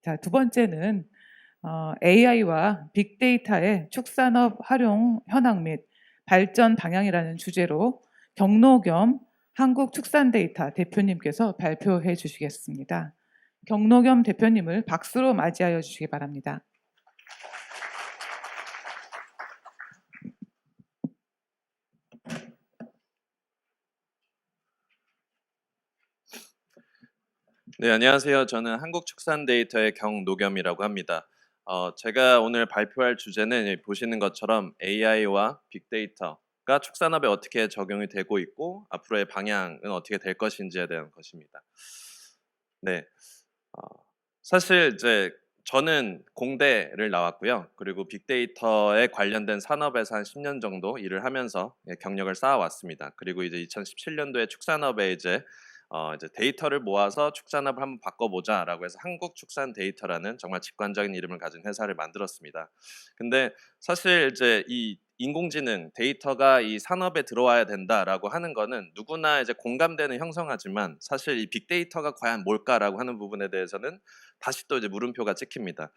자, 두 번째는 AI와 빅데이터의 축산업 활용 현황 및 발전 방향이라는 주제로 경노겸 한국축산데이터 대표님께서 발표해 주시겠습니다. 경노겸 대표님을 박수로 맞이하여 주시기 바랍니다. 네, 안녕하세요. 저는 한국축산데이터의 경노겸이라고 합니다. 제가 오늘 발표할 주제는 보시는 것처럼 AI와 빅데이터가 축산업에 어떻게 적용이 되고 있고 앞으로의 방향은 어떻게 될 것인지에 대한 것입니다. 네, 어, 사실 이제 저는 공대를 나왔고요. 그리고 빅데이터에 관련된 산업에서 한 10년 정도 일을 하면서 경력을 쌓아왔습니다. 그리고 이제 2017년도에 축산업에 이제 데이터를 모아서 축산업을 한번 바꿔보자라고 해서 한국축산데이터라는 정말 직관적인 이름을 가진 회사를 만들었습니다. 근데 사실 이제 이 인공지능 데이터가 이 산업에 들어와야 된다라고 하는 거는 누구나 이제 공감되는 형성하지만 사실 이 빅데이터가 과연 뭘까라고 하는 부분에 대해서는 다시 또 이제 물음표가 찍힙니다.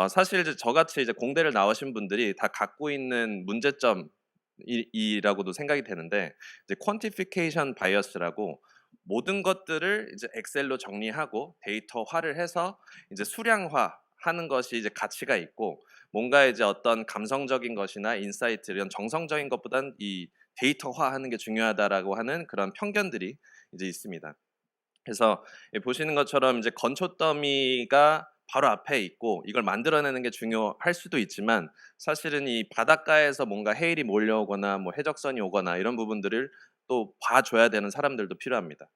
사실 이제 저같이 이제 공대를 나오신 분들이 다 갖고 있는 문제점이라고도 생각이 되는데 이제 퀀티피케이션 바이어스라고 모든 것들을 이제 엑셀로 정리하고 데이터화를 해서 이제 수량화하는 것이 이제 가치가 있고 뭔가 이제 어떤 감성적인 것이나 인사이트 이런 정성적인 것보단 이 데이터화하는 게 중요하다라고 하는 그런 편견들이 이제 있습니다. 그래서 보시는 것처럼 이제 건초 더미가 바로 앞에 있고 이걸 만들어내는 게 중요할 수도 있지만 사실은 이 바닷가에서 뭔가 해일이 몰려오거나 뭐 해적선이 오거나 이런 부분들을 또 봐줘야 되는 사람들도 필요합니다.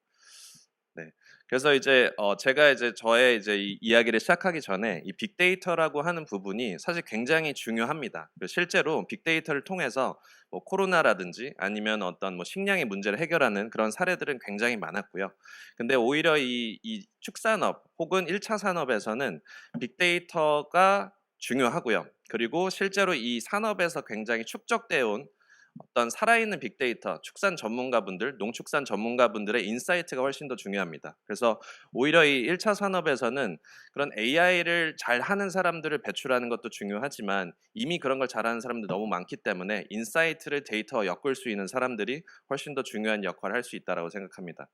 네. 그래서 이제 제가 이제 저의 이제 이 이야기를 시작하기 전에 이 빅데이터라고 하는 부분이 사실 굉장히 중요합니다. 실제로 빅데이터를 통해서 뭐 코로나라든지 아니면 어떤 뭐 식량의 문제를 해결하는 그런 사례들은 굉장히 많았고요. 근데 오히려 이 축산업 혹은 1차 산업에서는 빅데이터가 중요하고요. 그리고 실제로 이 산업에서 굉장히 축적되어 온 어떤 살아있는 빅데이터, 축산 전문가분들, 농축산 전문가분들의 인사이트가 훨씬 더 중요합니다. 그래서 오히려 이 1차 산업에서는 그런 AI를 잘 하는 사람들을 배출하는 것도 중요하지만 이미 그런 걸 잘하는 사람들 너무 많기 때문에 인사이트를 데이터와 엮을 수 있는 사람들이 훨씬 더 중요한 역할을 할 수 있다고 생각합니다.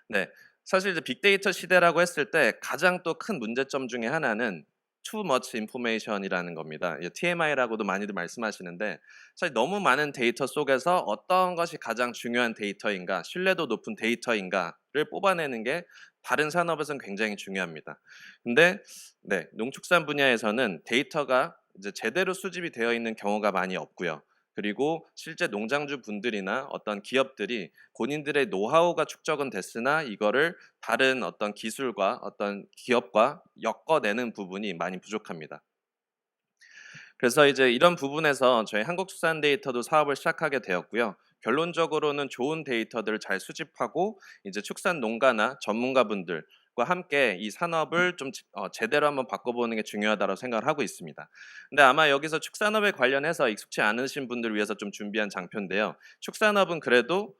네. 사실 이제 빅데이터 시대라고 했을 때 가장 또 큰 문제점 중에 하나는 too much information이라는 겁니다. TMI라고도 많이들 말씀하시는데 사실 너무 많은 데이터 속에서 어떤 것이 가장 중요한 데이터인가, 신뢰도 높은 데이터인가를 뽑아내는 게 다른 산업에서는 굉장히 중요합니다. 근데 네, 농축산 분야에서는 데이터가 이제 제대로 수집이 되어 있는 경우가 많이 없고요. 그리고 실제 농장주 분들이나 어떤 기업들이 본인들의 노하우가 축적은 됐으나 이거를 다른 어떤 기술과 어떤 기업과 엮어내는 부분이 많이 부족합니다. 그래서 이제 이런 부분에서 저희 한국축산데이터도 사업을 시작하게 되었고요. 결론적으로는 좋은 데이터들을 잘 수집하고 이제 축산 농가나 전문가분들과 함께 이 산업을 좀 제대로 한번 바꿔보는 게 중요하다고 생각을 하고 있습니다. 근데 아마 여기서 축산업에 관련해서 익숙치 않으신 분들을 위해서 좀 준비한 장표인데요. 축산업은 그래도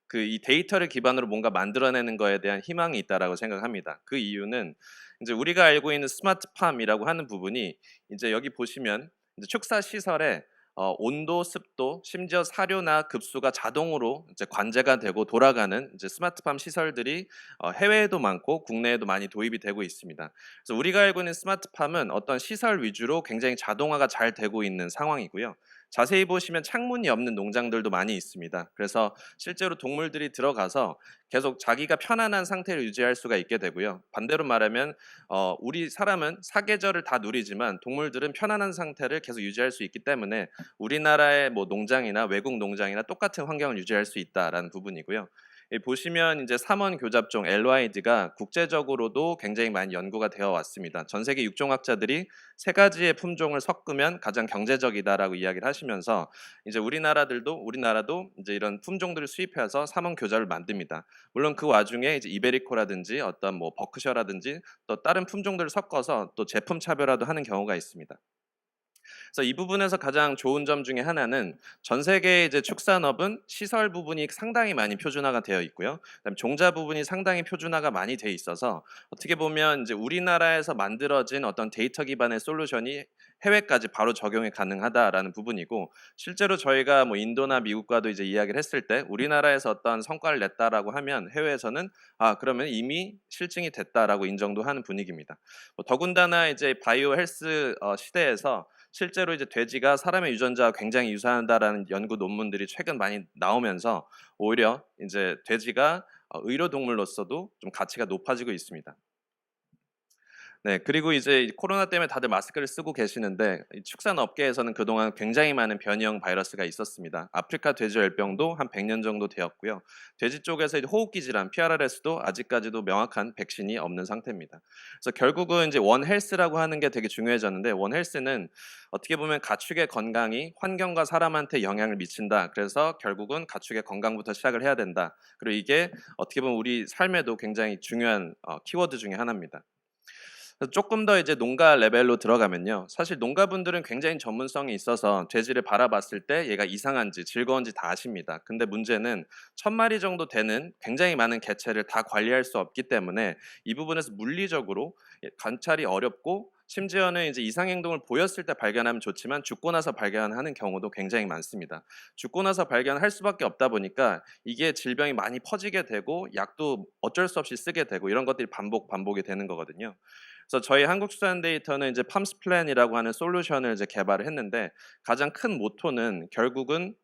그 이 데이터를 기반으로 뭔가 만들어내는 거에 대한 희망이 있다라고 생각합니다. 그 이유는 이제 우리가 알고 있는 스마트팜이라고 하는 부분이 이제 여기 보시면 이제 축사 시설에 온도, 습도, 심지어 사료나 급수가 자동으로 이제 관제가 되고 돌아가는 이제 스마트팜 시설들이 해외에도 많고 국내에도 많이 도입이 되고 있습니다. 그래서 우리가 알고 있는 스마트팜은 어떤 시설 위주로 굉장히 자동화가 잘 되고 있는 상황이고요. 자세히 보시면 창문이 없는 농장들도 많이 있습니다. 그래서 실제로 동물들이 들어가서 계속 자기가 편안한 상태를 유지할 수가 있게 되고요. 반대로 말하면 우리 사람은 사계절을 다 누리지만 동물들은 편안한 상태를 계속 유지할 수 있기 때문에 우리나라의 뭐 농장이나 외국 농장이나 똑같은 환경을 유지할 수 있다라는 부분이고요. 보시면 이제 삼원 교잡종 LYD가 국제적으로도 굉장히 많이 연구가 되어 왔습니다. 전 세계 육종학자들이 세 가지의 품종을 섞으면 가장 경제적이다라고 이야기를 하시면서 이제 우리나라도 이제 이런 품종들을 수입해서 삼원 교잡을 만듭니다. 물론 그 와중에 이제 이베리코라든지 어떤 뭐 버크셔라든지 또 다른 품종들을 섞어서 또 제품 차별화도 하는 경우가 있습니다. 그래서 이 부분에서 가장 좋은 점 중에 하나는 전 세계의 이제 축산업은 시설 부분이 상당히 많이 표준화가 되어 있고요. 그다음에 종자 부분이 상당히 표준화가 많이 돼 있어서 어떻게 보면 이제 우리나라에서 만들어진 어떤 데이터 기반의 솔루션이 해외까지 바로 적용이 가능하다라는 부분이고, 실제로 저희가 뭐 인도나 미국과도 이제 이야기를 했을 때 우리나라에서 어떤 성과를 냈다라고 하면 해외에서는 그러면 이미 실증이 됐다라고 인정도 하는 분위기입니다. 뭐 더군다나 이제 바이오 헬스 시대에서 실제로 이제 돼지가 사람의 유전자와 굉장히 유사하다라는 연구 논문들이 최근 많이 나오면서 오히려 이제 돼지가 의료 동물로서도 좀 가치가 높아지고 있습니다. 네, 그리고 이제 코로나 때문에 다들 마스크를 쓰고 계시는데 이 축산 업계에서는 그동안 굉장히 많은 변이형 바이러스가 있었습니다. 아프리카 돼지열병도 한 100년 정도 되었고요. 돼지 쪽에서 이제 호흡기 질환 PRRS도 아직까지도 명확한 백신이 없는 상태입니다. 그래서 결국은 이제 원 헬스라고 하는 게 되게 중요해졌는데, 원 헬스는 어떻게 보면 가축의 건강이 환경과 사람한테 영향을 미친다. 그래서 결국은 가축의 건강부터 시작을 해야 된다. 그리고 이게 어떻게 보면 우리 삶에도 굉장히 중요한 키워드 중에 하나입니다. 그래서 조금 더 이제 농가 레벨로 들어가면요. 사실 농가분들은 굉장히 전문성이 있어서 돼지를 바라봤을 때 얘가 이상한지 즐거운지 다 아십니다. 근데 문제는 1000마리 정도 되는 굉장히 많은 개체를 다 관리할 수 없기 때문에 이 부분에서 물리적으로 관찰이 어렵고, 심지어는 이제 이상 행동을 보였을 때 발견하면 좋지만 죽고 나서 발견하는 경우도 굉장히 많습니다. 죽고 나서 발견할 수밖에 없다 보니까 이게 질병이 많이 퍼지게 되고 약도 어쩔 수 없이 쓰게 되고 이런 것들이 반복이 되는 거거든요. 그래서 저희 한국수산데이터는 이제 팜스 플랜이라고 하는 솔루션을 이제 개발을 했는데, 가장 큰 모토는 결국은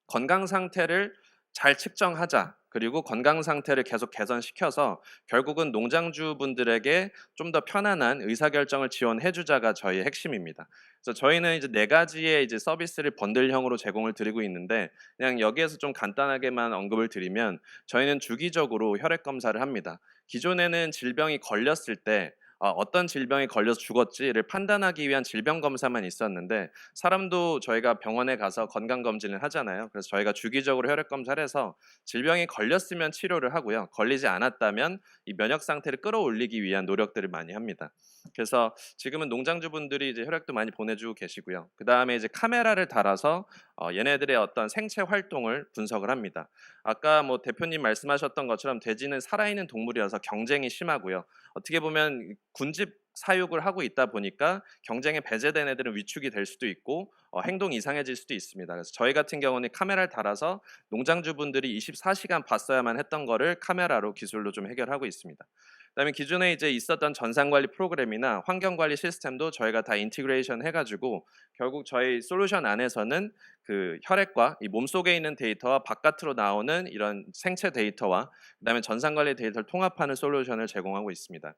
건강 상태를 잘 측정하자. 그리고 건강 상태를 계속 개선시켜서 결국은 농장주분들에게 좀 더 편안한 의사결정을 지원해 주자가 저희의 핵심입니다. 그래서 저희는 이제 네 가지의 이제 서비스를 번들형으로 제공을 드리고 있는데, 그냥 여기에서 좀 간단하게만 언급을 드리면 저희는 주기적으로 혈액 검사를 합니다. 기존에는 질병이 걸렸을 때 어떤 질병이 걸려서 죽었지를 판단하기 위한 질병 검사만 있었는데, 사람도 저희가 병원에 가서 건강 검진을 하잖아요. 그래서 저희가 주기적으로 혈액 검사를 해서 질병이 걸렸으면 치료를 하고요. 걸리지 않았다면 이 면역 상태를 끌어올리기 위한 노력들을 많이 합니다. 그래서 지금은 농장주분들이 이제 혈액도 많이 보내주고 계시고요. 그 다음에 이제 카메라를 달아서 얘네들의 어떤 생체 활동을 분석을 합니다. 아까 뭐 대표님 말씀하셨던 것처럼 돼지는 살아있는 동물이어서 경쟁이 심하고요. 어떻게 보면 군집 사육을 하고 있다 보니까 경쟁에 배제된 애들은 위축이 될 수도 있고 행동이 이상해질 수도 있습니다. 그래서 저희 같은 경우는 카메라를 달아서 농장주분들이 24시간 봤어야만 했던 거를 카메라로 기술로 좀 해결하고 있습니다. 그다음에 기존에 이제 있었던 전산관리 프로그램이나 환경관리 시스템도 저희가 다 인티그레이션 해가지고 결국 저희 솔루션 안에서는 그 혈액과 이 몸속에 있는 데이터와 바깥으로 나오는 이런 생체 데이터와 그다음에 전산관리 데이터를 통합하는 솔루션을 제공하고 있습니다.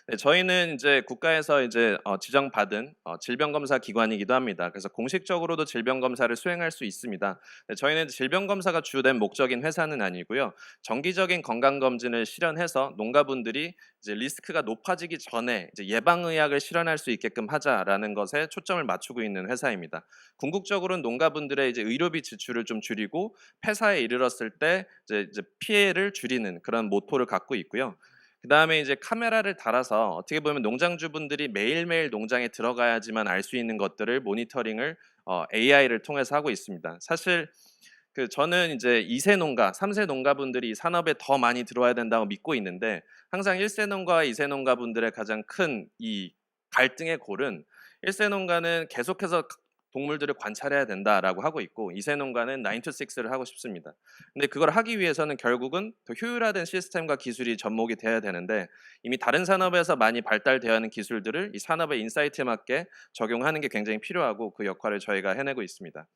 네, 저희는 이제 국가에서 이제 지정받은 질병검사 기관이기도 합니다. 그래서 공식적으로도 질병검사를 수행할 수 있습니다. 네, 저희는 질병검사가 주된 목적인 회사는 아니고요. 정기적인 건강검진을 실현해서 농가분들이 이제 리스크가 높아지기 전에 이제 예방의학을 실현할 수 있게끔 하자라는 것에 초점을 맞추고 있는 회사입니다. 궁극적으로는 농가분들의 이제 의료비 지출을 좀 줄이고 폐사에 이르렀을 때 이제 피해를 줄이는 그런 모토를 갖고 있고요. 그다음에 이제 카메라를 달아서 어떻게 보면 농장주분들이 매일매일 농장에 들어가야지만 알 수 있는 것들을 모니터링을 AI를 통해서 하고 있습니다. 사실 저는 이제 2세 농가, 3세 농가분들이 이 산업에 더 많이 들어와야 된다고 믿고 있는데, 항상 1세 농가와 2세 농가분들의 가장 큰 이 갈등의 골은 1세 농가는 계속해서 동물들을 관찰해야 된다라고 하고 있고 2세 농가는 9 to 6를 하고 싶습니다. 근데 그걸 하기 위해서는 결국은 더 효율화된 시스템과 기술이 접목이 돼야 되는데, 이미 다른 산업에서 많이 발달되어 있는 기술들을 이 산업의 인사이트에 맞게 적용하는 게 굉장히 필요하고 그 역할을 저희가 해내고 있습니다.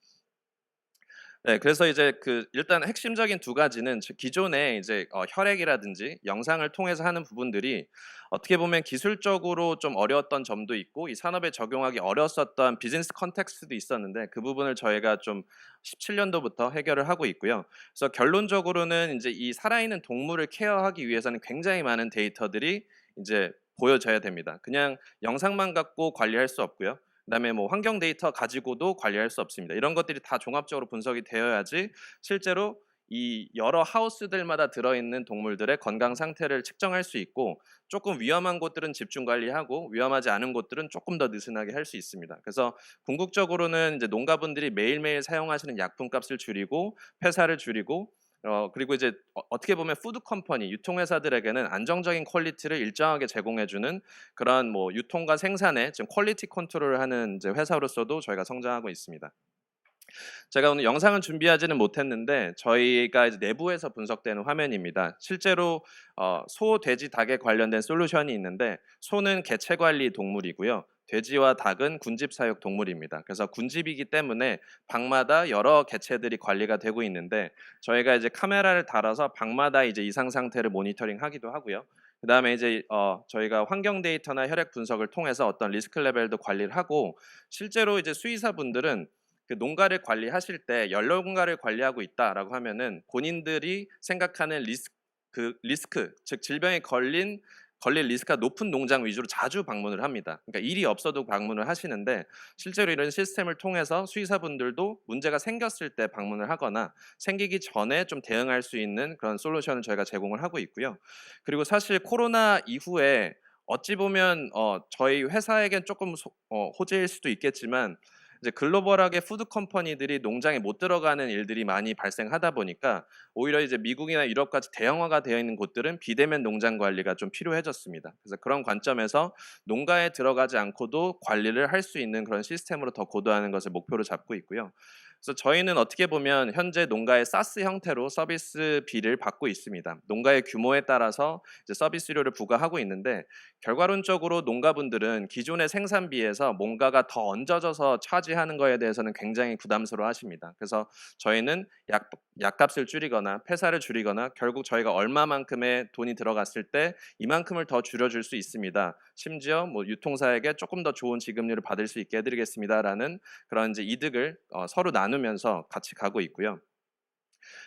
네, 그래서 이제 일단 핵심적인 두 가지는 기존에 이제 혈액이라든지 영상을 통해서 하는 부분들이 어떻게 보면 기술적으로 좀 어려웠던 점도 있고 이 산업에 적용하기 어려웠었던 비즈니스 컨텍스트도 있었는데, 그 부분을 저희가 좀 17년도부터 해결을 하고 있고요. 그래서 결론적으로는 이제 이 살아있는 동물을 케어하기 위해서는 굉장히 많은 데이터들이 이제 보여져야 됩니다. 그냥 영상만 갖고 관리할 수 없고요. 그다음에 뭐 환경 데이터 가지고도 관리할 수 없습니다. 이런 것들이 다 종합적으로 분석이 되어야지 실제로 이 여러 하우스들마다 들어있는 동물들의 건강 상태를 측정할 수 있고 조금 위험한 곳들은 집중 관리하고 위험하지 않은 곳들은 조금 더 느슨하게 할 수 있습니다. 그래서 궁극적으로는 이제 농가분들이 매일매일 사용하시는 약품값을 줄이고 폐사를 줄이고 그리고 이제 어떻게 보면 푸드 컴퍼니, 유통회사들에게는 안정적인 퀄리티를 일정하게 제공해주는 그런 뭐 유통과 생산의 지금 퀄리티 컨트롤을 하는 이제 회사로서도 저희가 성장하고 있습니다. 제가 오늘 영상은 준비하지는 못했는데 저희가 이제 내부에서 분석되는 화면입니다. 실제로 소, 돼지, 닭에 관련된 솔루션이 있는데 소는 개체 관리 동물이고요. 돼지와 닭은 군집 사육 동물입니다. 그래서 군집이기 때문에 방마다 여러 개체들이 관리가 되고 있는데 저희가 이제 카메라를 달아서 방마다 이제 이상 상태를 모니터링하기도 하고요. 그다음에 이제 저희가 환경 데이터나 혈액 분석을 통해서 어떤 리스크 레벨도 관리를 하고 실제로 이제 수의사분들은 그 농가를 관리하실 때 연료농가를 관리하고 있다라고 하면은 본인들이 생각하는 리스크, 즉 질병에 걸릴 리스크가 높은 농장 위주로 자주 방문을 합니다. 그러니까 일이 없어도 방문을 하시는데 실제로 이런 시스템을 통해서 수의사분들도 문제가 생겼을 때 방문을 하거나 생기기 전에 좀 대응할 수 있는 그런 솔루션을 저희가 제공을 하고 있고요. 그리고 사실 코로나 이후에 어찌 보면 저희 회사에겐 조금 호재일 수도 있겠지만 이제 글로벌하게 푸드 컴퍼니들이 농장에 못 들어가는 일들이 많이 발생하다 보니까 오히려 이제 미국이나 유럽같이 대형화가 되어 있는 곳들은 비대면 농장 관리가 좀 필요해졌습니다. 그래서 그런 관점에서 농가에 들어가지 않고도 관리를 할 수 있는 그런 시스템으로 더 고도하는 것을 목표로 잡고 있고요. 그래서 저희는 어떻게 보면 현재 농가의 사스 형태로 서비스비를 받고 있습니다. 농가의 규모에 따라서 이제 서비스료를 부과하고 있는데 결과론적으로 농가분들은 기존의 생산비에서 뭔가가 더 얹어져서 차지하는 거에 대해서는 굉장히 부담스러워하십니다. 그래서 저희는 약값을 줄이거나 폐사를 줄이거나 결국 저희가 얼마만큼의 돈이 들어갔을 때 이만큼을 더 줄여줄 수 있습니다. 심지어 뭐 유통사에게 조금 더 좋은 지급률을 받을 수 있게 해드리겠습니다라는 그런 이제 이득을 서로 나누면서 같이 가고 있고요.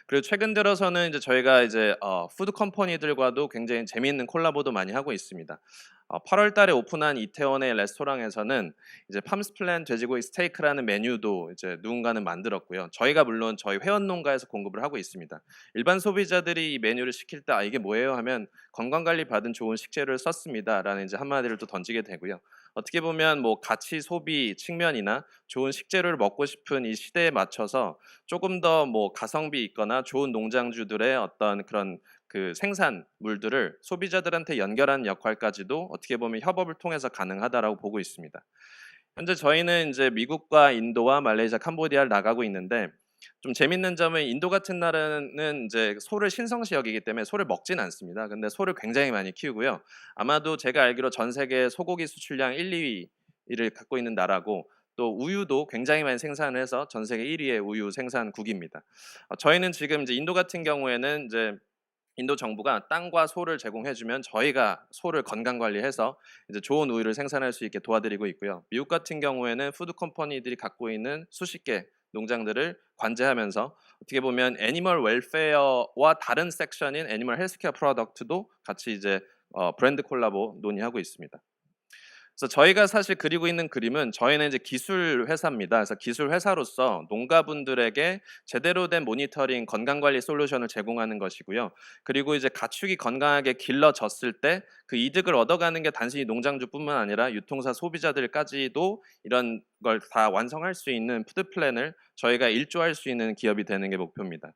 그리고 최근 들어서는 이제 저희가 이제 푸드 컴퍼니들과도 굉장히 재미있는 콜라보도 많이 하고 있습니다. 8월 달에 오픈한 이태원의 레스토랑에서는 이제 팜스플랜 돼지고기 스테이크라는 메뉴도 이제 누군가는 만들었고요. 저희가 물론 저희 회원 농가에서 공급을 하고 있습니다. 일반 소비자들이 이 메뉴를 시킬 때 이게 뭐예요 하면 건강 관리 받은 좋은 식재료를 썼습니다라는 이제 한마디를 또 던지게 되고요. 어떻게 보면 뭐 가치 소비 측면이나 좋은 식재료를 먹고 싶은 이 시대에 맞춰서 조금 더 뭐 가성비 있거나 좋은 농장주들의 어떤 그런 그 생산물들을 소비자들한테 연결하는 역할까지도 어떻게 보면 협업을 통해서 가능하다라고 보고 있습니다. 현재 저희는 이제 미국과 인도와 말레이시아, 캄보디아를 나가고 있는데 좀 재밌는 점은 인도 같은 나라는 이제 소를 신성시 여기기 때문에 소를 먹진 않습니다. 근데 소를 굉장히 많이 키우고요. 아마도 제가 알기로 전 세계 소고기 수출량 1, 2위를 갖고 있는 나라고 또 우유도 굉장히 많이 생산을 해서 전 세계 1위의 우유 생산국입니다. 저희는 지금 이제 인도 같은 경우에는 이제 인도 정부가 땅과 소를 제공해주면 저희가 소를 건강 관리해서 이제 좋은 우유를 생산할 수 있게 도와드리고 있고요. 미국 같은 경우에는 푸드 컴퍼니들이 갖고 있는 수십 개 농장들을 관제하면서 어떻게 보면 애니멀 웰페어와 다른 섹션인 애니멀 헬스케어 프로덕트도 같이 이제 브랜드 콜라보 논의하고 있습니다. 그래서 저희가 사실 그리고 있는 그림은 저희는 이제 기술 회사입니다. 그래서 기술 회사로서 농가분들에게 제대로 된 모니터링 건강 관리 솔루션을 제공하는 것이고요. 그리고 이제 가축이 건강하게 길러졌을 때 그 이득을 얻어가는 게 단순히 농장주뿐만 아니라 유통사 소비자들까지도 이런 걸 다 완성할 수 있는 푸드 플랜을 저희가 일조할 수 있는 기업이 되는 게 목표입니다.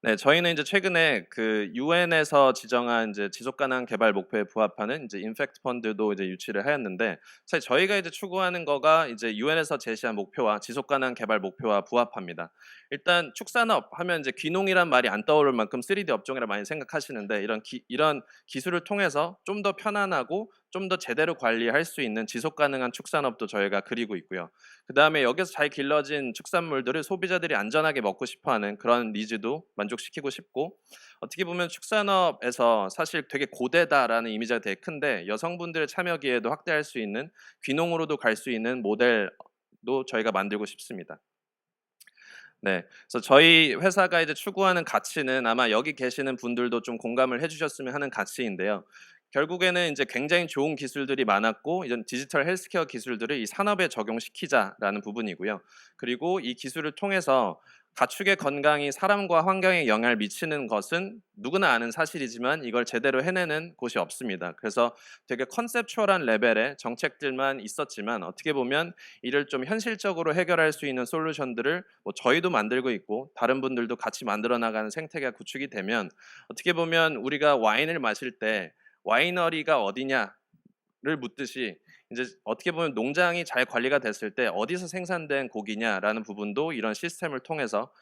네, 저희는 이제 최근에 그 유엔에서 지정한 이제 지속 가능 개발 목표에 부합하는 이제 임팩트 펀드도 이제 유치를 하였는데 사실 저희가 이제 추구하는 거가 이제 유엔에서 제시한 목표와 지속 가능 개발 목표와 부합합니다. 일단 축산업 하면 이제 귀농이란 말이 안 떠오를 만큼 3D 업종이라 많이 생각하시는데 이런 기술을 통해서 좀 더 편안하고 좀 더 제대로 관리할 수 있는 지속 가능한 축산업도 저희가 그리고 있고요. 그다음에 여기서 잘 길러진 축산물들을 소비자들이 안전하게 먹고 싶어하는 그런 니즈도 만족시키고 싶고 어떻게 보면 축산업에서 사실 되게 고되다라는 이미지가 되게 큰데 여성분들의 참여 기회도 확대할 수 있는 귀농으로도 갈 수 있는 모델도 저희가 만들고 싶습니다. 네. 그래서 저희 회사가 이제 추구하는 가치는 아마 여기 계시는 분들도 좀 공감을 해 주셨으면 하는 가치인데요. 결국에는 이제 굉장히 좋은 기술들이 많았고 이런 디지털 헬스케어 기술들을 이 산업에 적용시키자라는 부분이고요. 그리고 이 기술을 통해서 가축의 건강이 사람과 환경에 영향을 미치는 것은 누구나 아는 사실이지만 이걸 제대로 해내는 곳이 없습니다. 그래서 되게 컨셉추얼한 레벨의 정책들만 있었지만 어떻게 보면 이를 좀 현실적으로 해결할 수 있는 솔루션들을 뭐 저희도 만들고 있고 다른 분들도 같이 만들어 나가는 생태계가 구축이 되면 어떻게 보면 우리가 와인을 마실 때 와이너리가 어디냐를 묻듯이 이제 어떻게 보면 농장이 잘 관리가 됐을 때 어디서 생산된 고기냐라는 부분도 이런 시스템을 통해서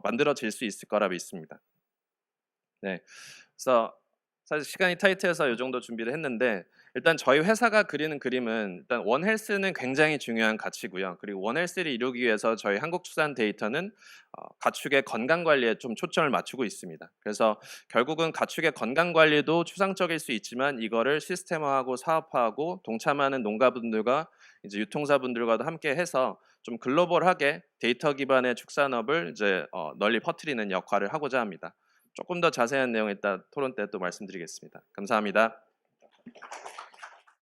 만들어질 수 있을 거라 믿습니다. 네. 그래서 사실 시간이 타이트해서 이 정도 준비를 했는데 일단 저희 회사가 그리는 그림은 일단 원헬스는 굉장히 중요한 가치고요. 그리고 원헬스를 이루기 위해서 저희 한국축산데이터는 가축의 건강 관리에 좀 초점을 맞추고 있습니다. 그래서 결국은 가축의 건강 관리도 추상적일 수 있지만 이거를 시스템화하고 사업화하고 동참하는 농가분들과 이제 유통사분들과도 함께 해서 좀 글로벌하게 데이터 기반의 축산업을 이제 널리 퍼뜨리는 역할을 하고자 합니다. 조금 더 자세한 내용 이따 토론 때 또 말씀드리겠습니다. 감사합니다.